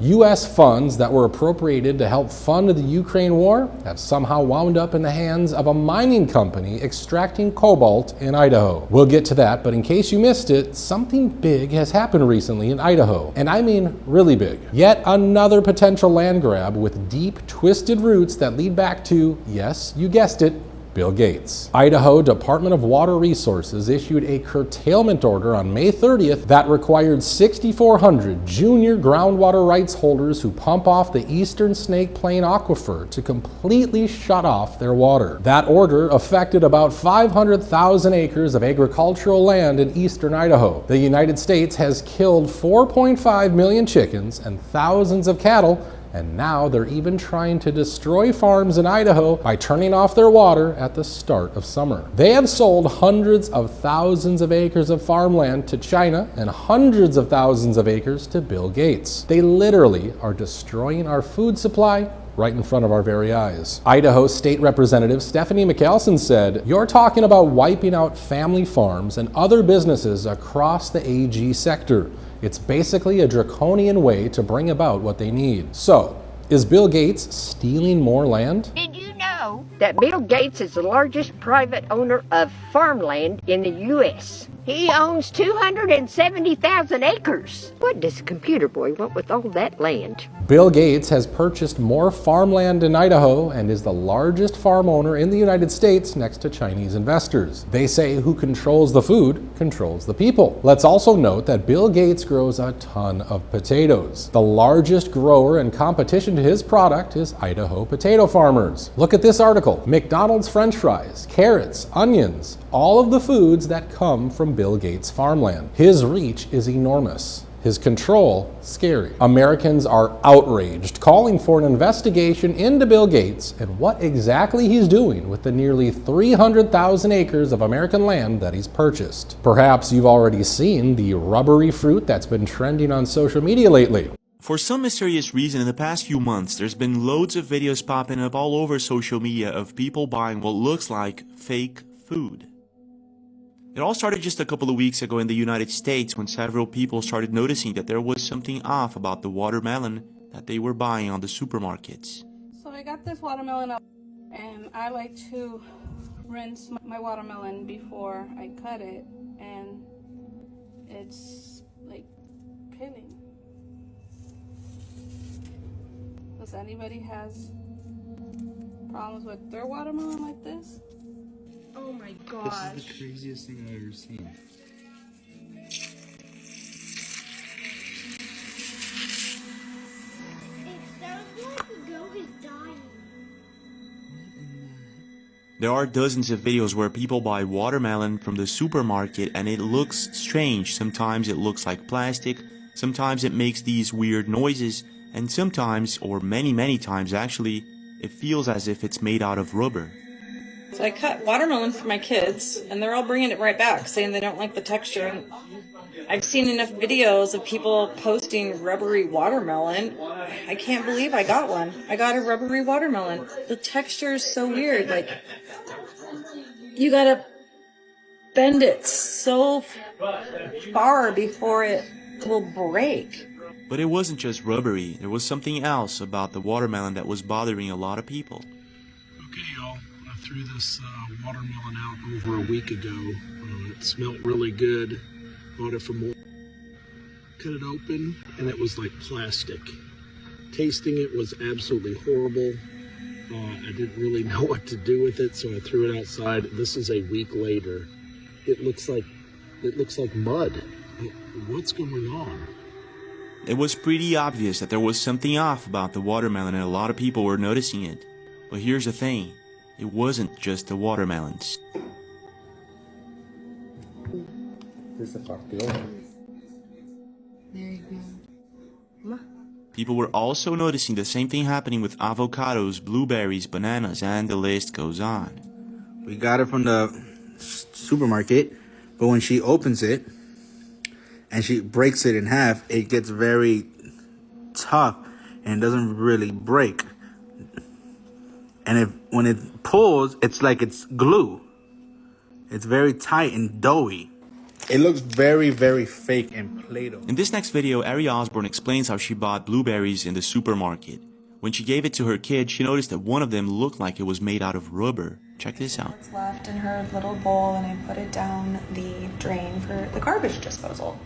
U.S. funds that were appropriated to help fund the Ukraine war have somehow wound up in the hands of a mining company extracting cobalt in Idaho. We'll get to that, but in case you missed it, something big has happened recently in Idaho. And I mean really big. Yet another potential land grab with deep, twisted roots that lead back to, yes, you guessed it, Bill Gates. Idaho Department of Water Resources issued a curtailment order on May 30th that required 6,400 junior groundwater rights holders who pump off the Eastern Snake Plain Aquifer to completely shut off their water. That order affected about 500,000 acres of agricultural land in eastern Idaho. The United States has killed 4.5 million chickens and thousands of cattle, and now they're even trying to destroy farms in Idaho by turning off their water at the start of summer. They have sold hundreds of thousands of acres of farmland to China and hundreds of thousands of acres to Bill Gates. They literally are destroying our food supply right in front of our very eyes. Idaho State Representative Stephanie McAlison said, "You're talking about wiping out family farms and other businesses across the AG sector. It's basically a draconian way to bring about what they need." So, is Bill Gates stealing more land? Did you know that Bill Gates is the largest private owner of farmland in the U.S.? He owns 270,000 acres. What does the computer boy want with all that land? Bill Gates has purchased more farmland in Idaho and is the largest farm owner in the United States next to Chinese investors. They say who controls the food controls the people. Let's also note that Bill Gates grows a ton of potatoes. The largest grower in competition to his product is Idaho potato farmers. Look at this article. McDonald's French fries, carrots, onions, all of the foods that come from Bill Gates' farmland. His reach is enormous. His control, scary. Americans are outraged, calling for an investigation into Bill Gates and what exactly he's doing with the nearly 300,000 acres of American land that he's purchased. Perhaps you've already seen the rubbery fruit that's been trending on social media lately. For some mysterious reason, in the past few months, there's been loads of videos popping up all over social media of people buying what looks like fake food. It all started just a couple of weeks ago in the United States when several people started noticing that there was something off about the watermelon that they were buying on the supermarkets. So I got this watermelon up, and I like to rinse my watermelon before I cut it, and it's like peeling. Does anybody has problems with their watermelon like this? Oh my gosh. This is the craziest thing I've ever seen. It sounds like the goat is dying. There are dozens of videos where people buy watermelon from the supermarket and it looks strange. Sometimes it looks like plastic, sometimes it makes these weird noises, and sometimes, or many times actually, it feels as if it's made out of rubber. So I cut watermelon for my kids, and they're all bringing it right back, saying they don't like the texture. And I've seen enough videos of people posting rubbery watermelon. I can't believe I got one. I got a rubbery watermelon. The texture is so weird. Like, you gotta bend it so far before it will break. But it wasn't just rubbery. There was something else about the watermelon that was bothering a lot of people. Okay, y'all. I threw this watermelon out over a week ago. It smelled really good. Bought it from cut it open, and it was like plastic. Tasting it was absolutely horrible. I didn't really know what to do with it, so I threw it outside. This is a week later. It looks like mud. What's going on? It was pretty obvious that there was something off about the watermelon and a lot of people were noticing it. But here's the thing, it wasn't just the watermelons. There you go. People were also noticing the same thing happening with avocados, blueberries, bananas, and the list goes on. We got it from the supermarket, but when she opens it and she breaks it in half, it gets very tough and it doesn't really break. And when it pulls, it's like it's glue. It's very tight and doughy. It looks very, very fake and Play-Doh. In this next video, Ari Osborne explains how she bought blueberries in the supermarket. When she gave it to her kid, she noticed that one of them looked like it was made out of rubber. Check this out. What's left in her little bowl, and I put it down the drain for the garbage disposal.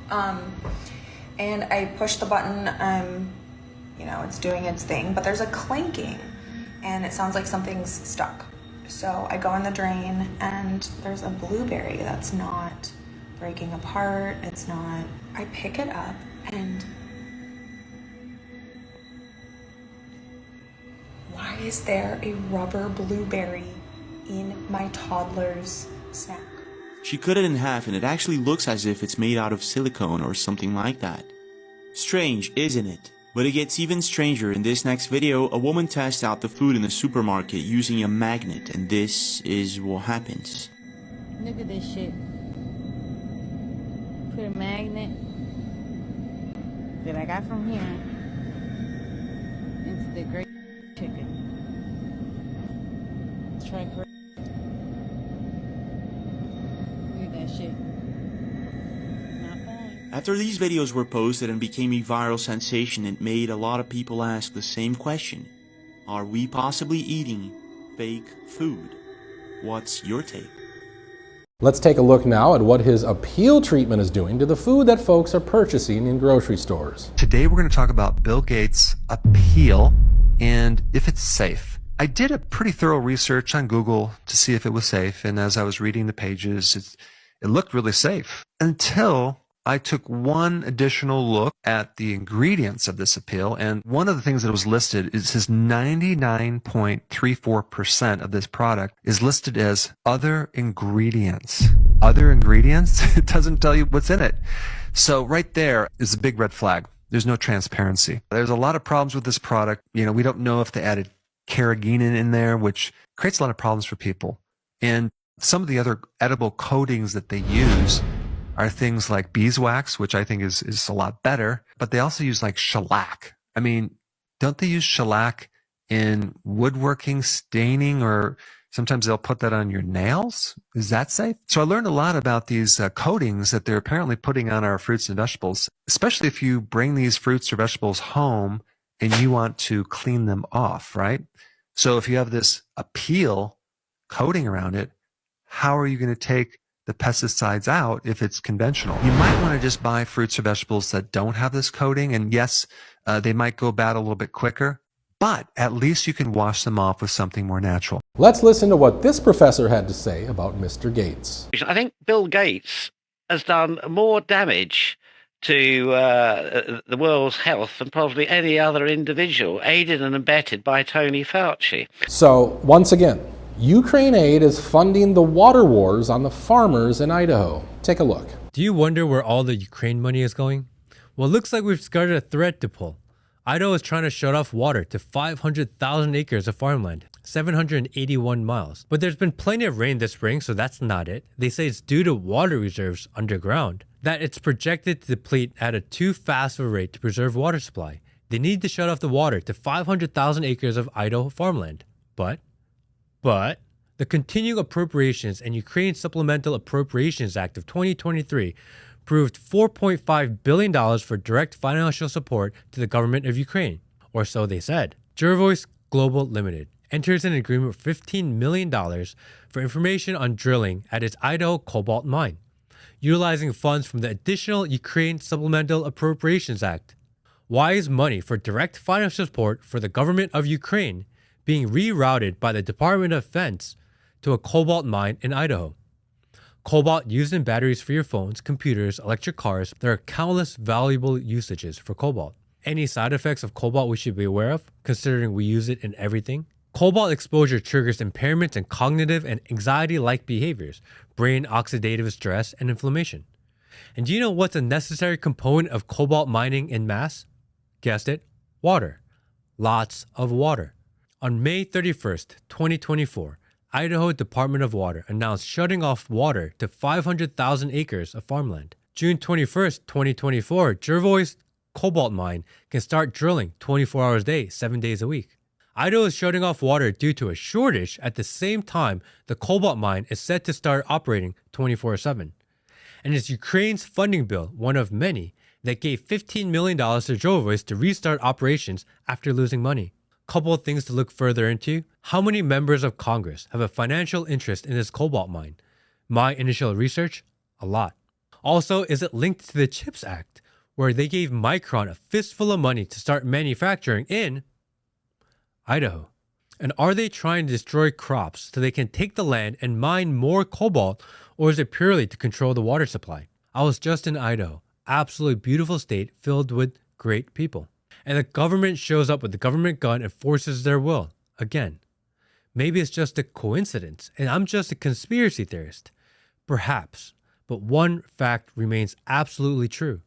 And I push the button, you know, it's doing its thing, but there's a clanking and it sounds like something's stuck. So I go in the drain and there's a blueberry that's not breaking apart. It's not, I pick it up and why is there a rubber blueberry in my toddler's snack? She cut it in half and it actually looks as if it's made out of silicone or something like that. Strange, isn't it? But it gets even stranger. In this next video, a woman tests out the food in the supermarket using a magnet, and this is what happens. Look at this shit. Put a magnet that I got from here into the great chicken. Let's try correct. Look at that shit. After these videos were posted and became a viral sensation, it made a lot of people ask the same question. Are we possibly eating fake food? What's your take? Let's take a look now at what his appeal treatment is doing to the food that folks are purchasing in grocery stores. Today we're going to talk about Bill Gates' appeal and if it's safe. I did a pretty thorough research on Google to see if it was safe, and as I was reading the pages, it looked really safe until I took one additional look at the ingredients of this appeal, and one of the things that was listed is his 99.34% of this product is listed as other ingredients. Other ingredients? It doesn't tell you what's in it. So right there is a big red flag. There's no transparency. There's a lot of problems with this product. You know, we don't know if they added carrageenan in there, which creates a lot of problems for people. And some of the other edible coatings that they use are things like beeswax, which I think is a lot better, but they also use like shellac. I mean, don't they use shellac in woodworking, staining, or sometimes they'll put that on your nails? Is that safe? So I learned a lot about these coatings that they're apparently putting on our fruits and vegetables, especially if you bring these fruits or vegetables home and you want to clean them off, right? So if you have this appeal coating around it, how are you going to take the pesticides out if it's conventional? You might want to just buy fruits or vegetables that don't have this coating. And yes, they might go bad a little bit quicker, but at least you can wash them off with something more natural. Let's listen to what this professor had to say about Mr. Gates. I think Bill Gates has done more damage to the world's health than probably any other individual, aided and abetted by Tony Fauci. So once again, Ukraine aid is funding the water wars on the farmers in Idaho. Take a look. Do you wonder where all the Ukraine money is going? Well, it looks like we've started a thread to pull. Idaho is trying to shut off water to 500,000 acres of farmland, 781 miles. But there's been plenty of rain this spring, so that's not it. They say it's due to water reserves underground, that it's projected to deplete at a too fast of a rate to preserve water supply. They need to shut off the water to 500,000 acres of Idaho farmland. But the Continuing Appropriations and Ukraine Supplemental Appropriations Act of 2023 approved $4.5 billion for direct financial support to the government of Ukraine, or so they said. Jervois Global Limited enters an agreement for $15 million for information on drilling at its Idaho Cobalt mine, utilizing funds from the additional Ukraine Supplemental Appropriations Act. Why is money for direct financial support for the government of Ukraine being rerouted by the Department of Defense to a cobalt mine in Idaho? Cobalt used in batteries for your phones, computers, electric cars. There are countless valuable usages for cobalt. Any side effects of cobalt we should be aware of, considering we use it in everything? Cobalt exposure triggers impairments in cognitive and anxiety-like behaviors, brain oxidative stress, and inflammation. And do you know what's a necessary component of cobalt mining in mass? Guessed it, water. Lots of water. On May 31st, 2024, Idaho Department of Water announced shutting off water to 500,000 acres of farmland. June 21st, 2024, Jervois Cobalt Mine can start drilling 24 hours a day, 7 days a week. Idaho is shutting off water due to a shortage at the same time the cobalt mine is set to start operating 24/7. and it's Ukraine's funding bill, one of many, that gave $15 million to Jovois to restart operations after losing money. Couple of things to look further into. How many members of Congress have a financial interest in this cobalt mine? My initial research, a lot. Also, is it linked to the CHIPS Act, where they gave Micron a fistful of money to start manufacturing in Idaho? And are they trying to destroy crops so they can take the land and mine more cobalt, or is it purely to control the water supply? I was just in Idaho, absolutely beautiful state filled with great people. And the government shows up with the government gun and forces their will. Again, maybe it's just a coincidence and I'm just a conspiracy theorist. Perhaps, but one fact remains absolutely true.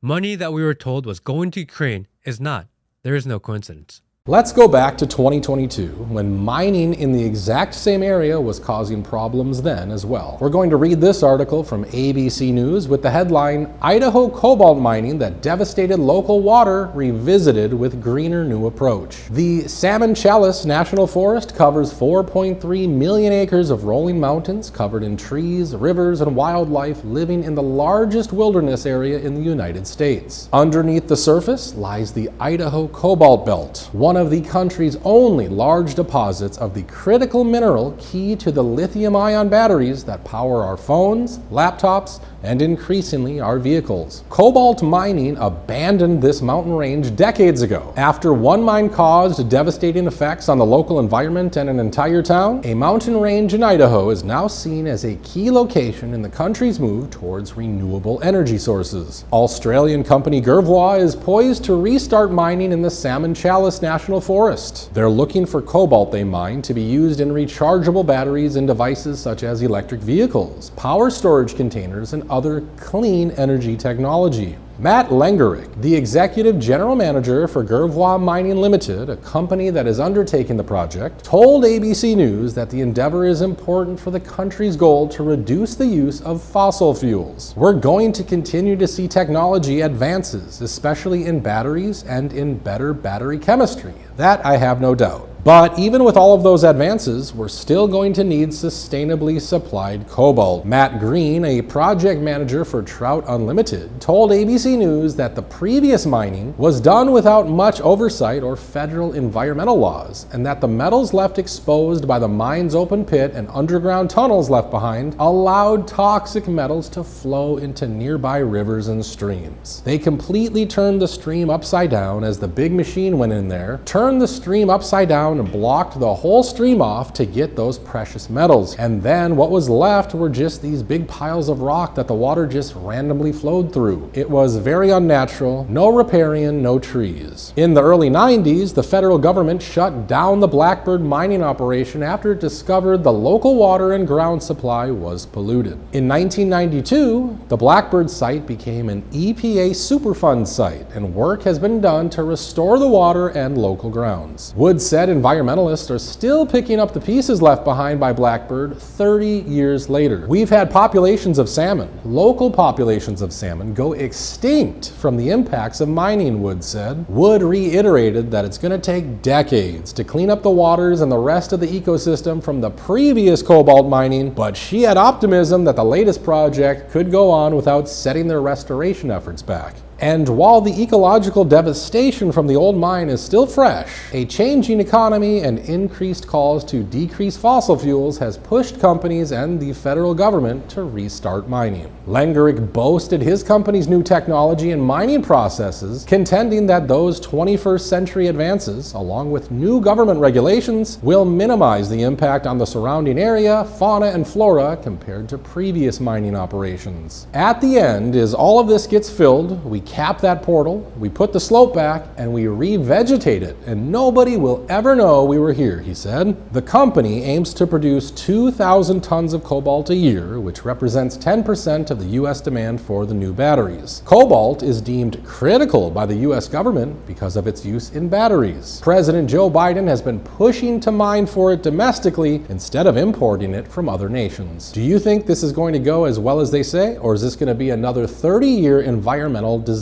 Money that we were told was going to Ukraine is not. There is no coincidence. Let's go back to 2022, when mining in the exact same area was causing problems then as well. We're going to read this article from ABC News with the headline, Idaho cobalt mining that devastated local water revisited with greener new approach. The Salmon Chalice National Forest covers 4.3 million acres of rolling mountains covered in trees, rivers, and wildlife living in the largest wilderness area in the United States. Underneath the surface lies the Idaho Cobalt Belt, one of the country's only large deposits of the critical mineral key to the lithium-ion batteries that power our phones, laptops, and increasingly our vehicles. Cobalt mining abandoned this mountain range decades ago. After one mine caused devastating effects on the local environment and an entire town, a mountain range in Idaho is now seen as a key location in the country's move towards renewable energy sources. Australian company Groundwater is poised to restart mining in the Salmon Chalice National Forest. They're looking for cobalt they mine to be used in rechargeable batteries in devices such as electric vehicles, power storage containers, and other clean energy technology. Matt Lengerick, the executive general manager for Groundwater Mining Limited, a company that is undertaking the project, told ABC News that the endeavor is important for the country's goal to reduce the use of fossil fuels. We're going to continue to see technology advances, especially in batteries and in better battery chemistry. That I have no doubt. But even with all of those advances, we're still going to need sustainably supplied cobalt. Matt Green, a project manager for Trout Unlimited, told ABC News that the previous mining was done without much oversight or federal environmental laws, and that the metals left exposed by the mine's open pit and underground tunnels left behind allowed toxic metals to flow into nearby rivers and streams. They completely turned the stream upside down as the big machine went in there, turned the stream upside down and blocked the whole stream off to get those precious metals. And then what was left were just these big piles of rock that the water just randomly flowed through. It was very unnatural, no riparian, no trees. In the early 90s, the federal government shut down the Blackbird mining operation after it discovered the local water and ground supply was polluted. In 1992, the Blackbird site became an EPA Superfund site, and work has been done to restore the water and local grounds. Wood said environmentalists are still picking up the pieces left behind by Blackbird 30 years later. We've had populations of salmon, local populations of salmon, go extinct from the impacts of mining, Wood said. Wood reiterated that it's going to take decades to clean up the waters and the rest of the ecosystem from the previous cobalt mining, but she had optimism that the latest project could go on without setting their restoration efforts back. And while the ecological devastation from the old mine is still fresh, a changing economy and increased calls to decrease fossil fuels has pushed companies and the federal government to restart mining. Lengerick boasted his company's new technology and mining processes, contending that those 21st century advances, along with new government regulations, will minimize the impact on the surrounding area, fauna, and flora compared to previous mining operations. At the end, as all of this gets filled, we cap that portal, we put the slope back, and we revegetate it, and nobody will ever know we were here, he said. The company aims to produce 2,000 tons of cobalt a year, which represents 10% of the U.S. demand for the new batteries. Cobalt is deemed critical by the U.S. government because of its use in batteries. President Joe Biden has been pushing to mine for it domestically instead of importing it from other nations. Do you think this is going to go as well as they say, or is this going to be another 30-year environmental disaster?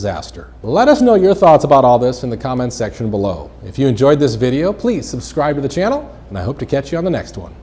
Let us know your thoughts about all this in the comments section below. If you enjoyed this video, please subscribe to the channel, and I hope to catch you on the next one.